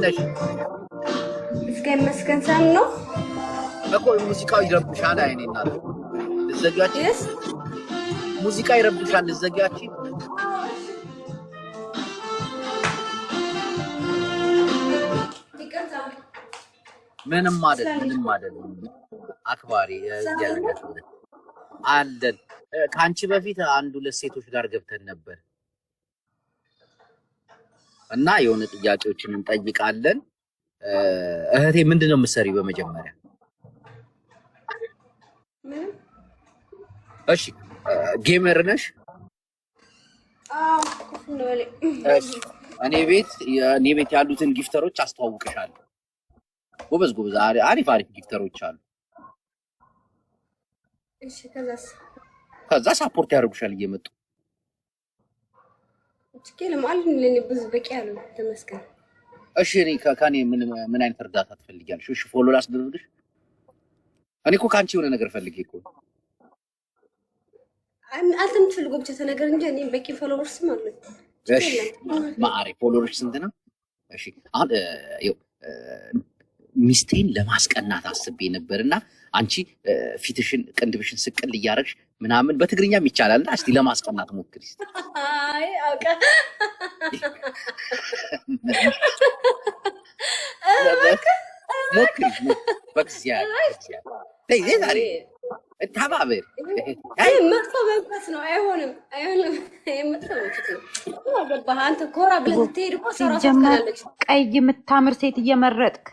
ነሽ? እስከ መስከን ሰም ነው እኮ ሙዚቃው ይረብሻል። አይኔና ልዘጋች ሙዚቃ ይረብሻል። ልዘጋች ምንም አይደለም። አክባሪ አለን። ካንቺ በፊት አንድ ሁለት ሴቶች ጋር ገብተን ነበር እና የሆነ ጥያቄዎችን እንጠይቃለን። እህቴ ምንድነው የምትሰሪው በመጀመሪያ? እሺ ጌመር ነሽ? እኔ ቤት ያሉትን ጊፍተሮች አስተዋውቅሻለሁ። ጎበዝ አሪፍ ጊፍተሮች አሉ። እሺ ከዛ ሳፖርት ያደርጉሻል እየመጡ ብዙ በቂ ያሉ ተመስገን። እሺ እኔ ከኔ ምን አይነት እርዳታ ትፈልጊያለሽ? እሺ ፎሎ ላስደርግሽ? እኔ እኮ ካንቺ የሆነ ነገር ፈልጌ እኮ አንተ የምትፈልገው ብቻ ተነገር እንጂ እኔ በቂ ፎሎወርስ ማለት ነው። እሺ ማአሪ ፎሎወርስ ስንት ነው? እሺ አሁን ሚስቴን ለማስቀናት አስቤ ነበርና አንቺ ፊትሽን ቅንድብሽን ስቅል እያረግሽ ምናምን በትግርኛም ይቻላልና እስቲ ለማስቀናት ሞክሪ። አይ አውቃ ሞክሪ በእግዚአብሔር ዛሬ ተባበር። መጥፎ መንፈስ ነው። አይሆንም። መጥፎ መንፈስ ነው። ገባህ አንተ? ኮራ ብለህ ስትሄድ እኮ ሰራ ታስቀናለች። ቀይ የምታምር ሴት እየመረጥክ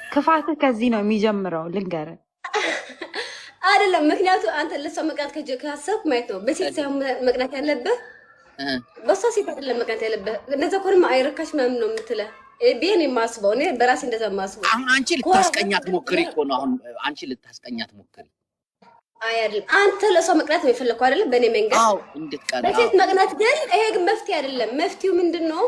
ክፋትህ ከዚህ ነው የሚጀምረው። ልንገርህ አይደለም። ምክንያቱም አንተ ለሷ መቅናት ካሰብክ ማለት ነው በሴት ሳይሆን መቅናት ያለብህ በሷ ሴት አይደለም መቅናት ያለብህ። እንደዛ ኮርማ አይረካሽ ምናምን ነው የምትለው። ቤን የማስበው እኔ በራሴ እንደዛ የማስበው። አሁን አንቺ ልታስቀኛት ሞክሪ እኮ ነው። አሁን አንቺ ልታስቀኛት ሞክሪ። አይ አይደለም። አንተ ለሷ መቅናት ነው የፈለከው አይደለም? በእኔ መንገድ አዎ፣ እንድትቀና በሴት መቅናት ግን ይሄ ግን መፍትሄ አይደለም። መፍትሄው ምንድነው?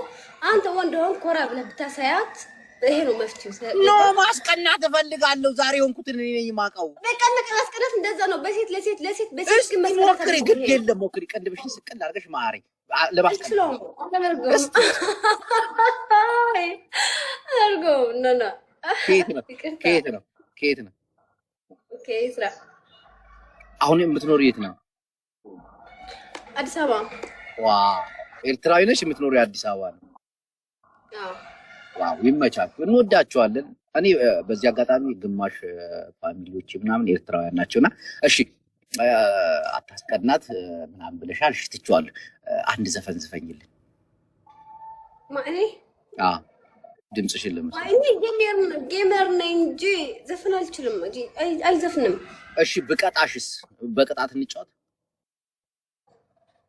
አንተ ወንድ ሆን ኮራ ብለህ ብታሳያት ይሄ ነው መፍትሄው። ኖ ማስቀናት እፈልጋለሁ። ዛሬ ሆንኩት እኔ ነኝ የማውቀው። በቃ ማስቀናት እንደዛ ነው። በሴት በሴት ግን መስቀናት ሞክሪ። ግድ የለም ሞክሪ። ቅንድብሽን ስቅል አድርገሽ ማሪ ለማስቀናት አርጎ ነና ከየት ነው? አሁን የምትኖር የት ነው? አዲስ አበባ። ዋው ኤርትራዊ ነሽ? የምትኖር አዲስ አበባ ነው? አዎ። ዋው ይመቻችሁ፣ እንወዳችኋለን። እኔ በዚህ አጋጣሚ ግማሽ ፋሚሊዎች ምናምን ኤርትራውያን ናቸውና እሺ አታስቀናት ምናምን ብለሻል። እሺ ትችዋለሁ። አንድ ዘፈን ዝፈኝልን። ማኔ ድምጽሽን ለምሳሌ እኔ ጌመር ነኝ እንጂ ዘፈን አልችልም እንጂ አልዘፍንም። እሺ ብቀጣሽስ? በቅጣት እንጫወት።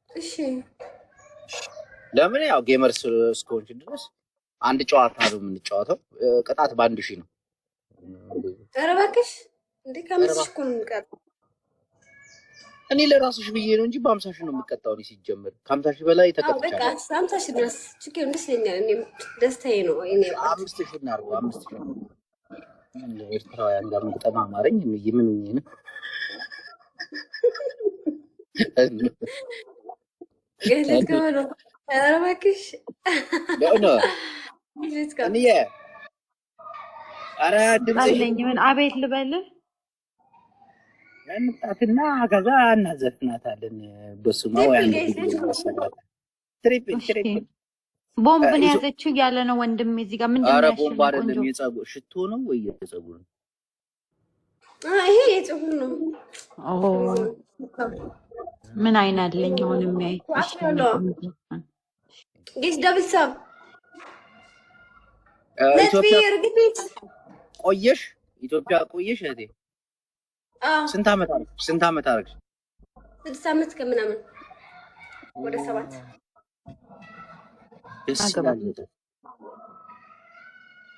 እሺ ለምን? ያው ጌመር እስከሆንሽ ድረስ አንድ ጨዋታ ነው የምንጫወተው። ቅጣት በ1000 ነው። ኧረ እባክሽ እንዴ ከ5,000 እኮ ነው የምቀጣው። እኔ ለራስሽ ብዬ ነው እንጂ በ50,000 ነው የምቀጣው። እኔ ሲጀምር ከ50,000 በላይ ተቀጥቻለሁ። በቃ 50,000 ድረስ ችግር እንደሰኛል። እኔ ደስታዬ ነው። እኔ 5,000 እናድርገው። 5,000 ኤርትራውያን ጋር መግጠም አማረኝ። ምን ነው ገለት ከሆነ ኧረ እባክሽ እኔ ኧረ ድምፅሽ ምን አቤት ልበልህ እንጣትና ከዛ እናዘፍናታለን። በስማ ወይ ትሪፕል ቦምብን ያዘችው ያለ ነው ወንድሜ። እዚህ ጋር ምንድነው? ኧረ ቦምብ አይደለም፣ የፀጉር ሽቶ ነው ወይ የፀጉር ነው? ይሄ የፀጉር ነው። ምን አይን አለኝ አሁን የሚያይ ጌስ ደብል ሳብ ኢትዮጵያ ቆየሽ? ኢትዮጵያ ቆየሽ እህቴ? ስንት ዓመት አደረግሽ? 6 ዓመት ከምናምን ወደ 7።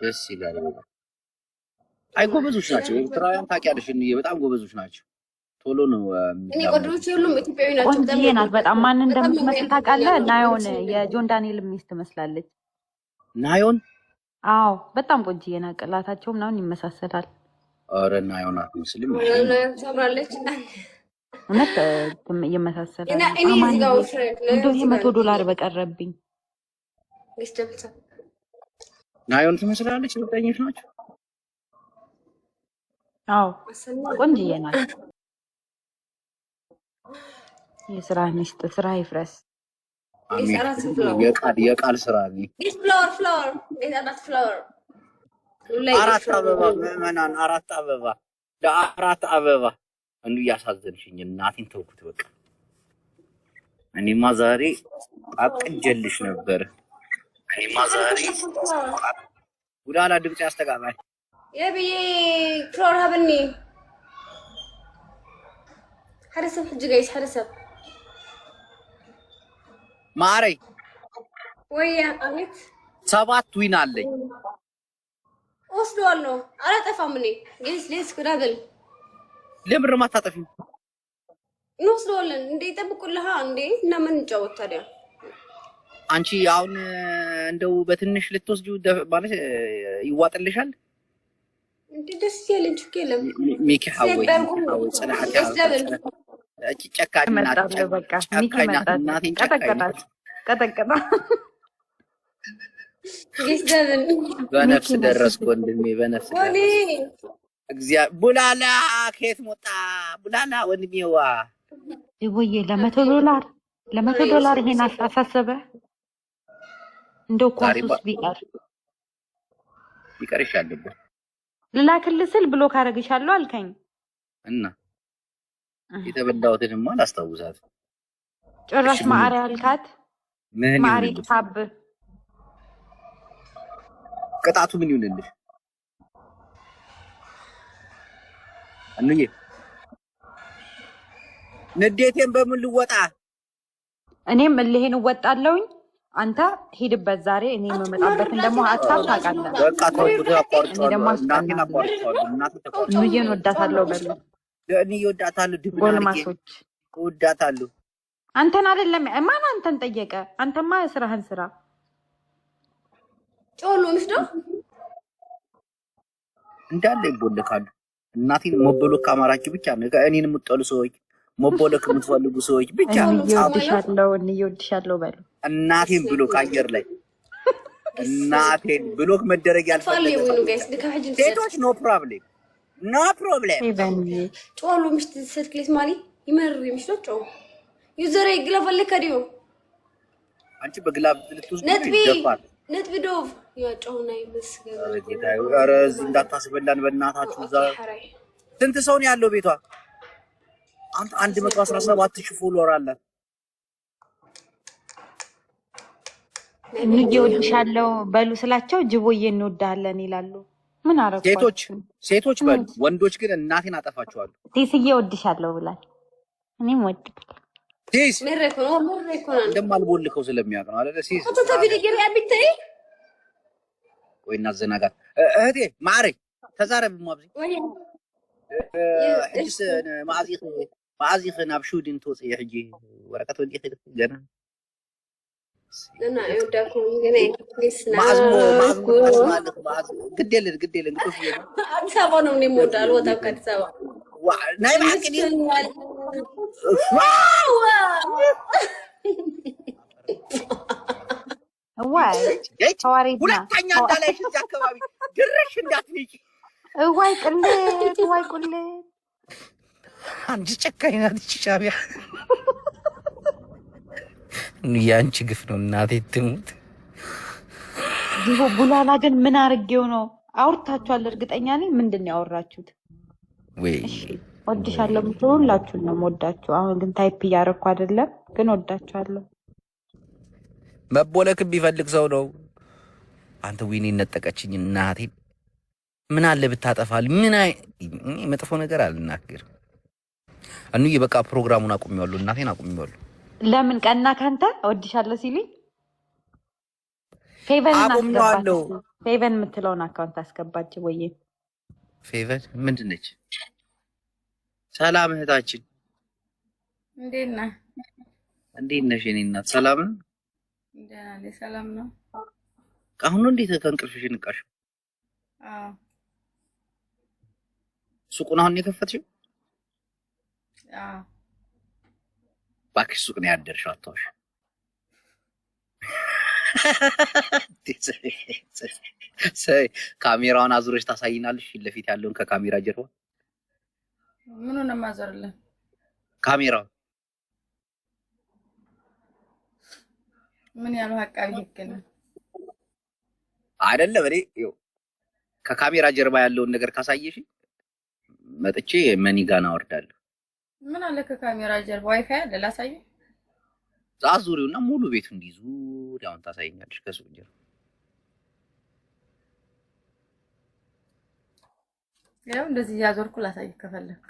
ደስ ይላል። አይ ጎበዞች ናቸው ኤርትራውያን፣ ታውቂያለሽ፣ በጣም ጎበዞች ናቸው። ቶሎ ነው እኔ ቆንጆች ሁሉም ኢትዮጵያዊ ናቸው። ቆንጆዬ ናት በጣም። ማን እንደምትመስል ታውቃለህ? ናዮን የጆን ዳንኤል ሚስት ትመስላለች። ናዮን? አዎ በጣም ቆንጆዬ ናት። ቅላታቸው ምናምን ይመሳሰላል። ኧረ ናዮን አትመስልም። ሰብራለች እውነት ይመሳሰላል። እንደው $100 በቀረብኝ ናዮን ትመስላለች። እርግጠኞች ናቸው? አዎ ቆንጅዬ ናት። የስራ ሚስት ስራ ይፍረስ። የቃል ስራ ነው። አራት አበባ ምዕመናን፣ አራት አበባ ለአራት አበባ እንዱ እያሳዘንሽኝ እናቴን ተውኩት። በቃ እኔማ ዛሬ አቅጀልሽ ነበር። ጉዳላ ድምጽ ያስተጋባል የብዬ ፍሎር ሀብኒ حرسب حج جايز حرسب ማረይ ويا አቤት 7 ዊን አለኝ። ወስደዋለሁ። አላጠፋም እኔ ጌስ ሌስ ኩዳብል ለምን ማታጠፊው? እንወስደዋለን እንዴ ይጠብቁልሃ እንዴ እና ምን እንጫወት ታዲያ? አንቺ አሁን እንደው በትንሽ ልትወስጂው ማለት ይዋጥልሻል እንዴ? ደስ ያለኝ ችግር ሚኪ ሐወይ ጽናት ያለው ጨካኝና በቃ ሚኪ መጣ ቀጠቀጣ ጌስ ደብን በነፍስ ደረስኩ ወንድሜ በነፍስ እግዚአብሔር ቡላላ ከየት ሞጣ ቡላላ ወንድሜዋ ይወዬ $100 ይሄን አሳሰበ እንደው ኳሱስ ቢቀር ይሻላል ልላክልህ ስል ብሎክ አደርግሻለሁ አልከኝ እና የተበላሁትንማ አላስታውሳት ጭራሽ ማሪ አልካት ማሪ ታብ ቅጣቱ ምን ይሁንልሽ እንዬ ንዴቴን በምን ልወጣ እኔም እልሄን እወጣለሁኝ አንተ ሄድበት ዛሬ እኔ መመጣበትን ደግሞ ሀሳብ ታውቃለህ በቃ ተውኩት አቋርጫለሁ እናቴን አቋርጫለሁ እናቴ ተቋርጫለሁ ንዬን ወዳታለሁ በሉ ለእኔ ወዳታለሁ ጎልማሶች ወዳታለሁ አንተን አይደለም ማን አንተን ጠየቀ አንተማ ስራህን ስራ ጮሎ ምስዶ እንዳለ ይቦልካሉ እናቴን ሞቦሎክ አማራጭ ብቻ ነው እኔን የምትጠሉ ሰዎች ሞቦሎክ የምትፈልጉ ሰዎች ብቻ ይወድሻለሁ በሉ እናቴን ብሎክ አየር ላይ እናቴን ብሎክ መደረግ ያልፈልግ ሴቶች ኖ ፕሮብሌም ጮሎ ምሽት ስትክሊስ ማሊ ይመር ይምሽሎ ጮ ዩዘር ግላፍ ለከዲዮ አንቺ በግላፍ ልትወስድ ነጥቢ ዶቭ ያጮውና ይመስገን ኧረ እዚህ እንዳታስበላን በእናታችሁ እዛ ስንት ሰው ነው ያለው ቤቷ አንተ 117000 ፎሎወር አላት እንዴ ወድሻለሁ በሉ ስላቸው ጅቦዬ እንወዳለን ይላሉ ምን አረጋችሁ ሴቶች በሉ ወንዶች ግን እናቴን አጠፋቸዋለሁ ቴስዬ ወድሻለሁ ብላል እኔም ወድኩት ቴስ መረኮ እንደማልቦልከው ስለሚያውቅ ነው አይደል ሲስ አቶ ተቢል ይገሪያ ቢታይ ወይ እናዘናጋት እህቴ ማሪ ተዛረብ ማብዚ ወይ እጅስ ማዚኽ ናብሹድ እንተወጽ ይሕጂ ወረቀት ወንዲ ገና እና ይወዳኩም ገና ይስና ግዴልን ግጦሽ አዲስ አበባ ነው እኔ ሞዳል ወጣው ከአዲስ አበባ ናይ ማቅዲ ዋይ ሁለተኛ እንዳላይሽ እዚህ አካባቢ ድርሽ እንዳትነቂ ዋይ ቁሌት አንቺ ጨካኝ ናት እቺ ሻቢያ ያንቺ ግፍ ነው እናቴ ትሙት ዲቦ ቡላላ ግን ምን አርጌው ነው አውርታችኋል እርግጠኛ ነኝ ምንድን ነው ያወራችሁት ወይ ወድሻለሁ ሁላችሁን ነው ወዳችሁ አሁን ግን ታይፕ እያረኩ አይደለም ግን ወዳችኋለሁ መቦለክ ቢፈልግ ሰው ነው አንተ ዊኒ ነጠቀችኝ እናቴ ምን አለ ብታጠፋል ምን መጥፎ ነገር አልናገር አንዬ በቃ ፕሮግራሙን አቁሚዋለሁ እናቴን አቁሚዋለሁ ለምን ቀና ካንተ ወድሻለሁ ሲልኝ ፌቨን አቁሚዋለሁ ፌቨን የምትለውን አካውንት አስገባች ወይ ፌቨን ምንድነች ሰላም እህታችን እንዴት ነሽ የኔ እናት ሰላም ነው ደህና ነኝ ሰላም ነው አሁን እንዴት ከእንቅልፍሽ ንቃሽ ሱቁን አሁን የከፈትሽው እባክሽ ሱቅ ነው ያደርሽው አታውሽ ካሜራውን አዙረሽ ታሳይናለሽ ፊት ለፊት ያለውን ከካሜራ ጀርባ ምኑን ነው ማዘርልህ? ካሜራው ምን ያለው አቃቢ ህግ ነው አይደለም። እኔ ይኸው ከካሜራ ጀርባ ያለውን ነገር ካሳየሽ መጥቼ መኒጋና አወርዳለሁ። ምን አለ ከካሜራ ጀርባ ዋይፋይ አለ ላሳይ። አዙሪውና ሙሉ ቤቱ እንዲዙሪያውን ታሳይኛለሽ ከሱ ጀርባ። ያው እንደዚህ ያዞርኩ ላሳይ ከፈለክ።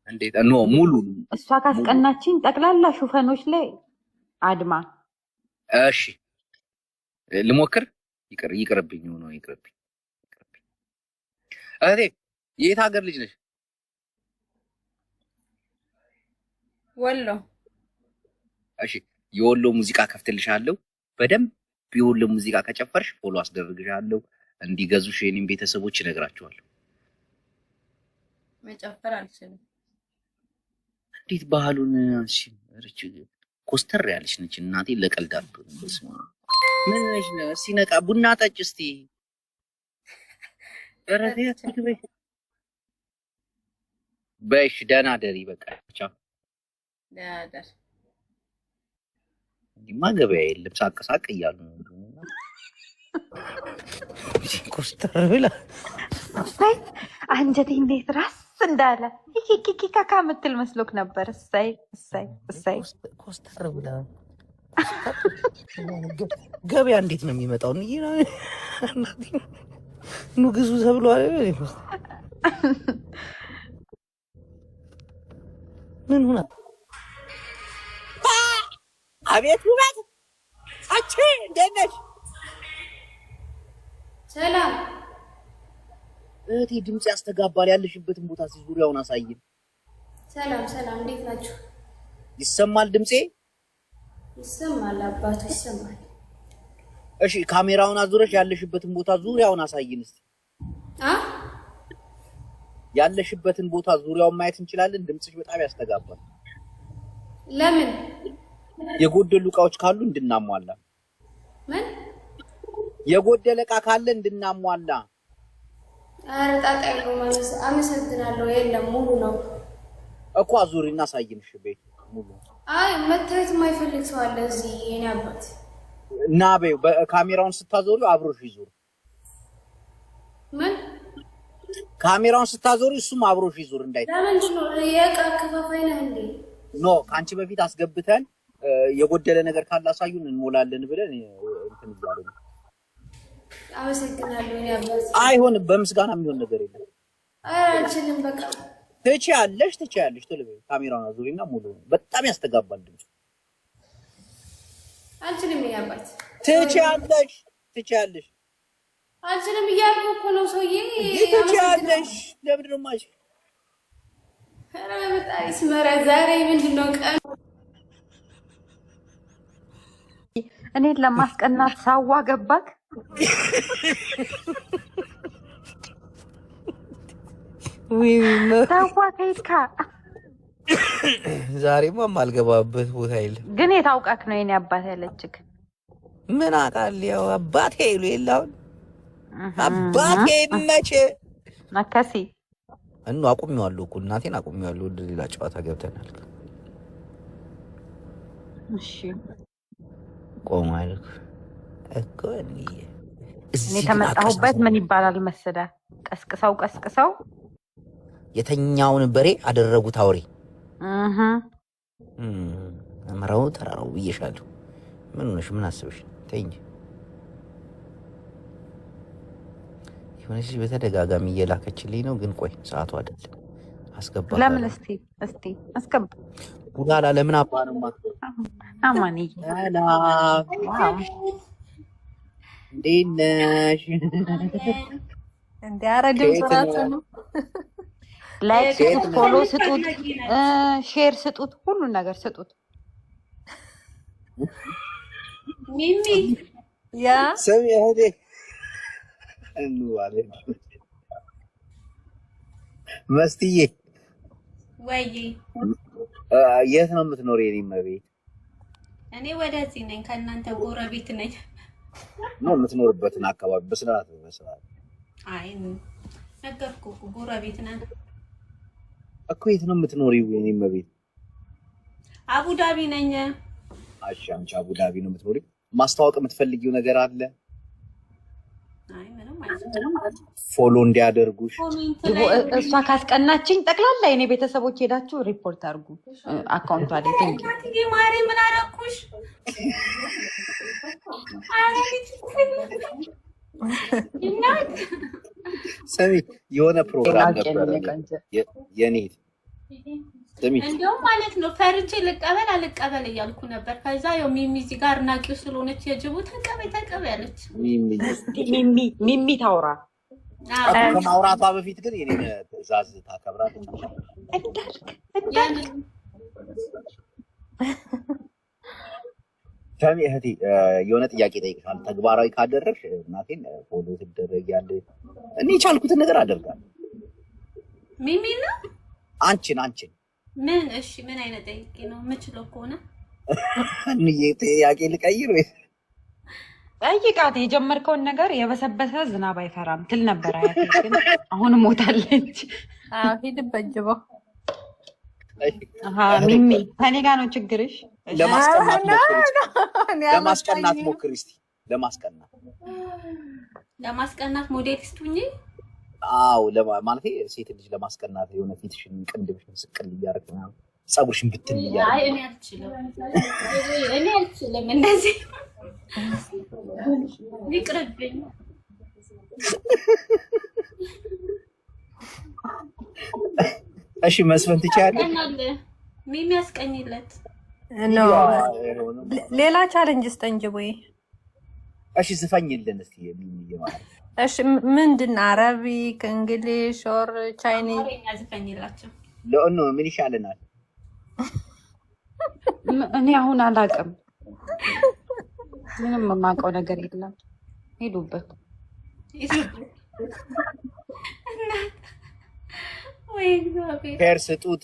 እንዴት ነው ሙሉ? እሷ ካስቀናችኝ ጠቅላላ ሹፈኖች ላይ አድማ። እሺ ልሞክር። ይቅርብኝ ነው ይቅርብኝ። እህቴ የት ሀገር ልጅ ነሽ? ወሎ። እሺ የወሎ ሙዚቃ ከፍትልሻለሁ። በደንብ የወሎ ሙዚቃ ከጨፈርሽ ፎሎ አስደርግሻለሁ። እንዲገዙሽ የኔም ቤተሰቦች እነግራቸዋለሁ። መጨፈር አልችልም። እንዴት ባህሉን አንቺ እርጭ ኮስተር ያለሽ ነች እናቴ። ለቀልዳሉ ምን ነሽ ነው? ሲነቃ ቡና ጠጭ እስቲ። እረቴ ትግበይ በሽ ደህና ደሪ። በቃ ቻው። ደህና ደር። እንዲማ ገበያ የለም ሳቅ እያሉ ነው። ኮስተር ብላ እሰይ አንጀቴ እንዴት ራስ እንዳለ ኪኪኪካ ምትል መስሎክ ነበር። እሰይ እሰይ እሰይ ኮስተር ብላ ገበያ እንዴት ነው የሚመጣው? ኑ ግዙ ተብሎ አይደል? ምን ሆነ? አቤት ውበት! አቺ እንዴት ነሽ? ሰላም እህቴ ድምጽ ያስተጋባል። ያለሽበትን ቦታ ዙሪያውን አሳይን። ሰላም ሰላም፣ እንዴት ናችሁ? ይሰማል ድምጼ? ይሰማል አባቱ ይሰማል። እሺ ካሜራውን አዙረሽ ያለሽበትን ቦታ ዙሪያውን አሳይን እስቲ። ያለሽበትን ቦታ ዙሪያውን ማየት እንችላለን። ድምጽሽ በጣም ያስተጋባል። ለምን? የጎደሉ እቃዎች ካሉ እንድናሟላ። ምን? የጎደለ እቃ ካለ እንድናሟላ። ኧረ ጣጣ የለውም። አመሰግናለሁ። የለም ሙሉ ነው እኮ። አዙሪና አሳይንሽ ቤት ሙሉ። አይ መታየት የማይፈልግ ሰው አለ እዚህ የኔ አባት። እና በካሜራውን ስታዞሪው አብሮሽ ይዞር። ምን? ካሜራውን ስታዞሪ እሱም አብሮሽ ይዞር እንዳይ። ለምንድን ነው የእቃ አከፋፋይ ነህ እንዴ? ኖ ከአንቺ በፊት አስገብተን የጎደለ ነገር ካለ አሳዩን እንሞላለን ብለን እንትን ይያለን። አመሰግናለሁ የኔ አባት። አይሆንም፣ በምስጋና የሚሆን ነገር የለም። አይ አልችልም በቃ። ትችያለሽ ቶሎ በይ። ካሜራውን አዙሪና ሙሉ። በጣም ያስተጋባል ድምጽ። አልችልም የኔ አባት። ትችያለሽ። አልችልም እያልኩ እኮ ነው ሰውዬ። ትችያለሽ። ለምንድን ነው የማልሽ? ኧረ በጣም ይስመራ። ዛሬ ምንድን ነው ቀኑ? እኔን ለማስቀናት ሳዋ ገባክ። ሳዋ ከይካ ዛሬማ ማልገባበት ቦታ የለም። ግን የታውቃክ ነው የኔ አባት ያለችክ። ምን አውቃለሁ? ያው አባቴ ይሉ የለውን አባቴ መቼ ነከሲ አቁሜዋለሁ እኮ እናቴን አቁሜዋለሁ። ወደ ሌላ ጨዋታ ገብተናል። እሺ ቆማል እኮ እኔ ተመጣሁበት። ምን ይባላል መሰለህ? ቀስቅሰው የተኛውን በሬ አደረጉት አውሬ። አመራው ተራራው ብዬሻለሁ። ምን ሆነሽ? ምን አስበሽ? ተይኝ። የሆነች በተደጋጋሚ እየላከችልኝ ነው፣ ግን ቆይ ሰዓቱ አይደለም። አስገባ። ለምን? እስቲ አስገባ። ቡላላ ለምን አባ ነው አማኒ ሰላም፣ እንዴት ነሽ? እንዴ አረድም ጽራት ነው። ላይክ ስጡት፣ ፎሎ ስጡት፣ ሼር ስጡት፣ ሁሉን ነገር ስጡት። ሚሚ ያ ሰው ያሄደ እንዋለ መስትዬ ወይ የት ነው የምትኖሪ? የኔ መቤት እኔ ወደዚህ ነኝ፣ ከእናንተ ጎረቤት ነኝ። ነው የምትኖርበትን አካባቢ በስርዓት አይ ነገርኩህ እኮ ጎረቤት ነን እኮ። የት ነው የምትኖሪው? የኔም ቤት አቡዳቢ ነኝ። አሻምቻ አቡዳቢ ነው የምትኖሪው? ማስተዋወቅ የምትፈልጊው ነገር አለ? አይ ምንም አይደለም። ፎሎ እንዲያደርጉሽ እሷ ካስቀናችኝ ጠቅላላ የኔ ቤተሰቦች ሄዳችሁ ሪፖርት አድርጉ አካውንቷ ላይ። ታንኪ ማሪ ምን አደረኩሽ? ሰሚ የሆነ ፕሮግራም ነበር የኔ ሰሚ እንደውም ማለት ነው ፈርቼ ልቀበል አልቀበል እያልኩ ነበር። ከዛ ያው ሚሚ እዚህ ጋር ናቂው ስለሆነች የጅቡ ተቀበል ያለች ሚሚ ታውራ ከማውራቷ በፊት ግን የኔን ትዕዛዝ ታከብራለች። ሰሚ እህቴ የሆነ ጥያቄ ጠይቅሻል። ተግባራዊ ካደረግሽ እናቴን ፎሎ ትደረጊያለሽ። እኔ የቻልኩትን ነገር አደርጋለሁ። ሚሚ ነው አንቺን ምን? እሺ ምን አይነት ጥያቄ ነው? የምችለው ከሆነ ጥያቄ ልቀይር ወይ? ጠይቃት። የጀመርከውን ነገር የበሰበሰ ዝናብ አይፈራም ትል ነበር አያቴ፣ ግን አሁን ሞታለች። አዎ ሂድበት ጅቦ። ሚሚ ከኔ ጋር ነው ችግርሽ? ለማስቀናት ሞክሪ እስቲ። ለማስቀናት ሞዴሊስት ሁኚ። አዎ ማለት ሴት ልጅ ለማስቀናት የሆነ ፊትሽን ቅንድብሽን ስቅል እያደረግሽ ምናምን ፀጉርሽን ብትን እያደረግሽ። አይ እኔ አልችልም እንደዚህ ይቅርብኝ። እሺ መስፈን ትችያለሽ? ሚሚ ያስቀኝለት ነው። ሌላ ቻሌንጅ ስጠንጅ ወይ? እሺ ዝፈኝልን እስቲ የሚል ማለት። እሺ ምንድን አረቢክ፣ እንግሊሽ ኦር ቻይኒዝ? ዝፈኝላቸው። ለእኑ ምን ይሻለናል? እኔ አሁን አላውቅም፣ ምንም የማውቀው ነገር የለም። ሄዱበት ወይ እግዚአብሔር ፌር ስጡት።